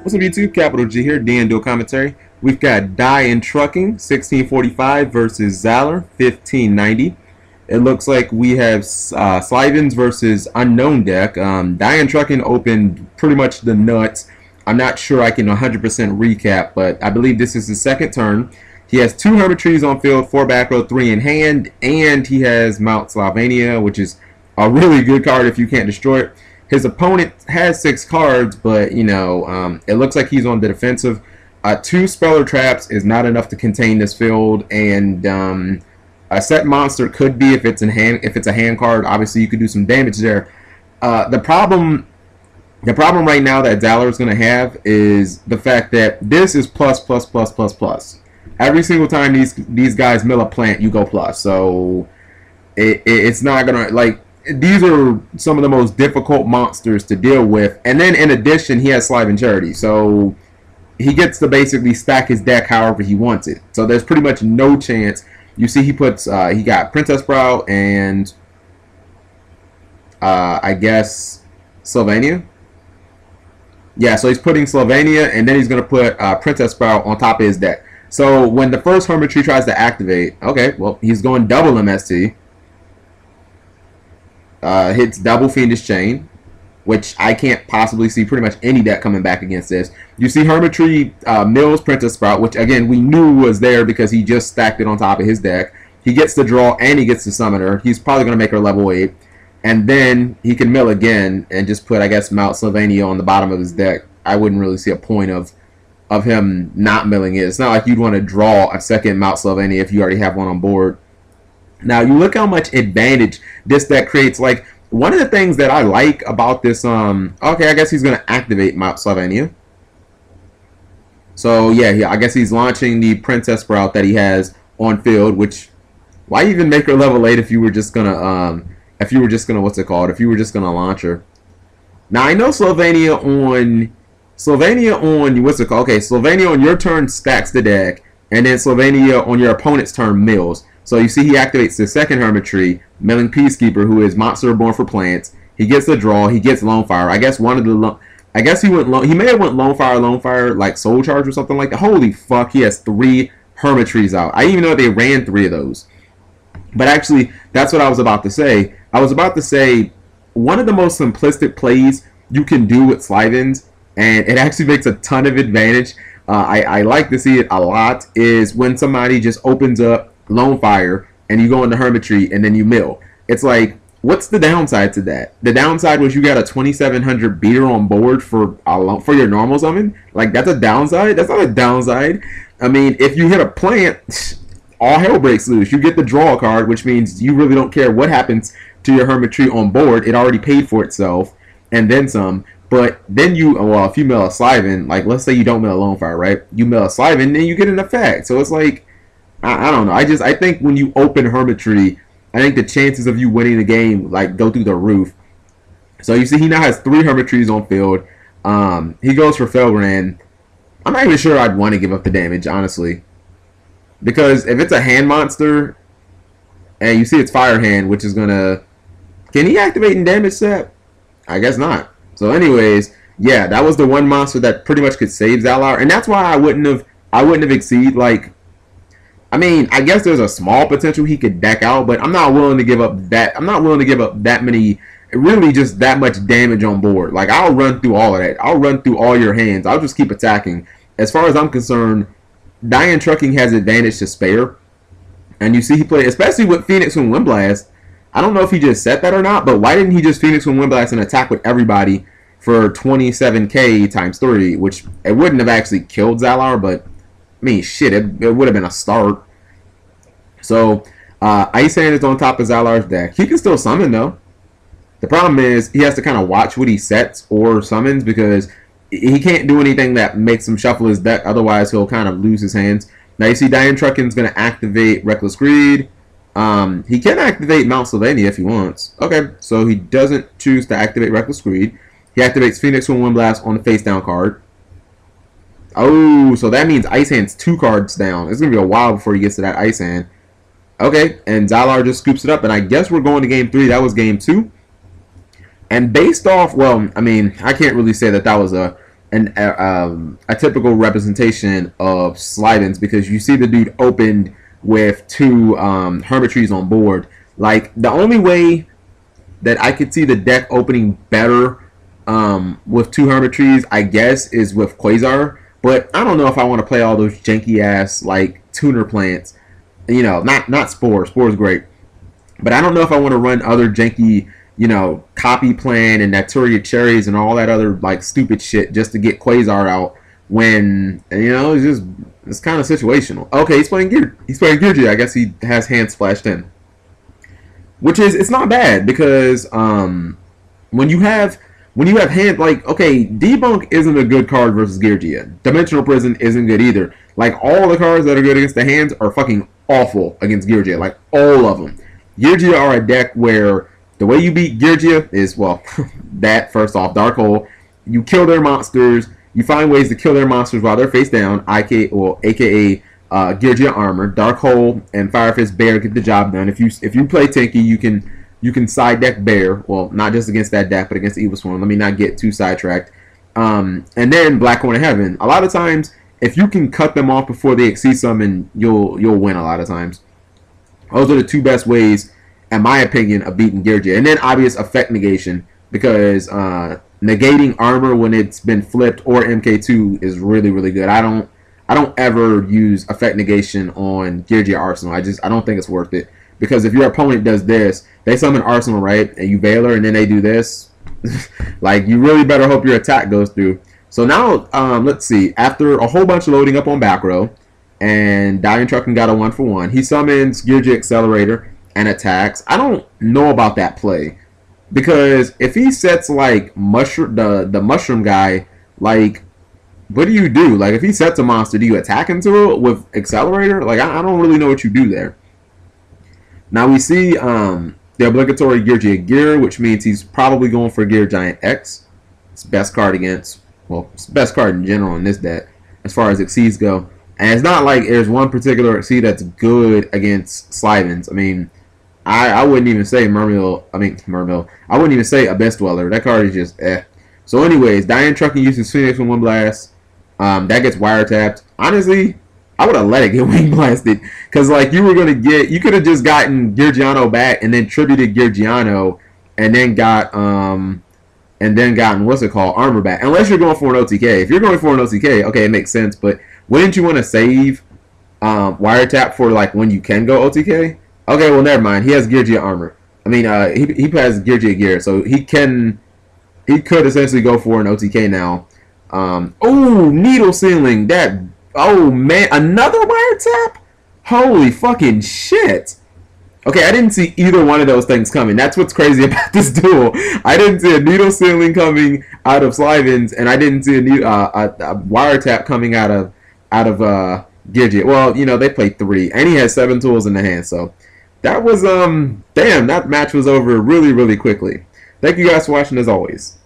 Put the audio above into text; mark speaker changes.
Speaker 1: What's up, YouTube? Capital G here, Duel commentary. We've got Die in Trucking, 1645 versus Zalor, 1590. It looks like we have Sylvans versus Unknown deck. Die in Trucking opened pretty much the nuts. I'm not sure I can 100% recap, but I believe this is his second turn. He has 2 Hermitrees on field, 4 back row, 3 in hand, and he has Mount Sylvania, which is a really good card if you can't destroy it. His opponent has 6 cards, but, you know, it looks like he's on the defensive. 2 Speller Traps is not enough to contain this field, and a set monster could be if it's in hand. If it's a hand card, obviously you could do some damage there. The problem right now that Zalor is going to have is the fact that this is plus. Every single time these guys mill a plant, you go plus. So it's not gonna, like, these are some of the most difficult monsters to deal with. And then in addition, he has Slive and Charity, so he gets to basically stack his deck however he wants it. So there's pretty much no chance. You see, he puts he got Princess Sprout and I guess Sylvania. Yeah, so he's putting Sylvania, and then he's gonna put Princess Sprout on top of his deck. So when the first Hermitree tries to activate, okay, well, he's going double MST. Hits double Fiendish Chain, which I can't possibly see pretty much any deck coming back against this. You see Hermitree mills Princess Sprout, which again we knew was there because he just stacked it on top of his deck. He gets the draw and he gets the summoner. He's probably going to make her level 8. And then he can mill again and just put, I guess, Mount Sylvania on the bottom of his deck. I wouldn't really see a point of him not milling it. It's not like you'd want to draw a second Mount Sylvania if you already have one on board. Now, you look how much advantage this deck creates. Like, one of the things that I like about this, okay, I guess he's going to activate Mount Sylvania. So, yeah, I guess he's launching the Princess Sprout that he has on field, which, why even make her level 8 if you were just going to, what's it called? If you were just going to launch her. Now, I know Sylvania on, what's it called? Okay, Sylvania on your turn stacks the deck, and then Sylvania on your opponent's turn mills. So you see he activates the second Hermitree, milling Peacekeeper, who is Monster Born for Plants. He gets the draw. He gets Lone Fire. I guess one of the, I guess he went, he may have went Lone Fire, like Soul Charge or something like that. Holy fuck, he has 3 Hermitrees out. I didn't even know they ran 3 of those. But actually, that's what I was about to say. I was about to say, one of the most simplistic plays you can do with Sylvans, and it actually makes a ton of advantage, I like to see it a lot, is when somebody just opens up Lone Fire and you go into Hermitree and then you mill. It's like, what's the downside to that? The downside was you got a 2700 beater on board for your normal summon. Like, that's a downside? That's not a downside. I mean, if you hit a plant, all hell breaks loose. You get the draw card, which means you really don't care what happens to your Hermitree on board. It already paid for itself and then some. But then if you mill a Sylvan, like, let's say you don't mill a Lone Fire, right? You mill a Sylvan, then you get an effect. So it's like, I don't know. I think when you open Hermitree, I think the chances of you winning the game, like, go through the roof. So you see he now has 3 Hermitrees on field. He goes for Felgran. I'm not even sure I'd want to give up the damage, honestly. Because if it's a hand monster, and you see it's Fire Hand, which is going to... Can he activate and damage that? I guess not. So anyways, yeah, that was the one monster that pretty much could save Zalor. And that's why I wouldn't have Exceed, like... I mean, I guess there's a small potential he could deck out, but I'm not willing to give up that. I'm not willing to give up that many, really just that much damage on board. Like, I'll run through all of that. I'll run through all your hands. I'll just keep attacking. As far as I'm concerned, Die in Trucking has advantage to spare. And you see he played, especially with Phoenix and Windblast. I don't know if he just set that or not, but why didn't he just Phoenix and Windblast and attack with everybody for 27k times 3, which it wouldn't have actually killed Zalor, but I mean, shit, it would have been a start. So, Ice Hand is on top of Zalor's deck. He can still summon, though. The problem is, he has to kind of watch what he sets or summons, because he can't do anything that makes him shuffle his deck. Otherwise, he'll kind of lose his hands. Now, you see, Die in Trucking's going to activate Reckless Greed. He can activate Mount Sylvania if he wants. Okay, so he doesn't choose to activate Reckless Greed. He activates Phoenix and Windblast on the face-down card. Oh, so that means Ice Hand's 2 cards down. It's going to be a while before he gets to that Ice Hand. Okay, and Zalor just scoops it up, and I guess we're going to game 3. That was game 2. And based off, well, I mean, I can't really say that was a a typical representation of Sylvans, because you see the dude opened with two Hermitrees on board. Like, the only way that I could see the deck opening better with two Hermitrees, I guess, is with Quasar. But I don't know if I want to play all those janky ass like tuner plants. You know, not Spore. Spore's great, but I don't know if I want to run other janky, you know, copy plan and Naturia cherries and all that other like stupid shit just to get Quasar out when, you know, it's kind of situational. Okay, he's playing Geargia. I guess he has hand splashed in, which is, it's not bad, because when you have hand, like, okay, Debunk isn't a good card versus Geargia. Dimensional Prison isn't good either. Like, all the cards that are good against the hands are fucking awful against Geargia. Like, all of them. Geargia are a deck where the way you beat Geargia is, well, that, first off, Dark Hole. You kill their monsters. You find ways to kill their monsters while they're face down, aka Geargia Armor. Dark Hole and Fire Fist Bear get the job done. If you play Tinky, you can side deck Bear. Well, not just against that deck, but against Evil Swarm. Let me not get too sidetracked. And then Black Horn of Heaven. A lot of times, if you can cut them off before they exceed summon, you'll win a lot of times. Those are the two best ways, in my opinion, of beating Geargia. And then obvious effect negation, because negating armor when it's been flipped or MK2 is really, really good. I don't ever use effect negation on Geargia Arsenal. I don't think it's worth it. Because if your opponent does this, they summon Arsenal, right? And you Veiler, and then they do this. Like, you really better hope your attack goes through. So now, let's see. After a whole bunch of loading up on back row, and Dying Truckin' got a 1-for-1, he summons Geargia Accelerator and attacks. I don't know about that play. Because if he sets, like, the Mushroom guy, like, what do you do? Like, if he sets a monster, do you attack into it with Accelerator? Like, I don't really know what you do there. Now we see the obligatory Geargia Gear, which means he's probably going for Gear Giant X. It's best card against, well, it's best card in general in this deck as far as Exceeds go. And it's not like there's one particular Exceed that's good against Sylvans. I mean, I wouldn't even say Mermill. I wouldn't even say Abyss Dweller. That card is just eh. So anyways, Dying Truckin' uses Phoenix with one blast. That gets wiretapped. Honestly, I would have let it get wing blasted, because like you could have just gotten Geargiano back and then tributed Geargiano and then gotten what's it called, armor back. Unless you're going for an OTK. If you're going for an OTK, okay, it makes sense. But wouldn't you want to save wiretap for like when you can go OTK? Okay, well never mind. He has Geargia armor. I mean, he has Geargia gear, so he could essentially go for an OTK now. Oh, needle ceiling that. Oh man, another wiretap? Holy fucking shit. Okay, I didn't see either one of those things coming. That's what's crazy about this duel. I didn't see a needle ceiling coming out of Sylvans, and I didn't see a wiretap coming out of Geargia. Well, you know, they played 3, and he has 7 tools in the hand, so that was damn, that match was over really, really quickly. Thank you guys for watching as always.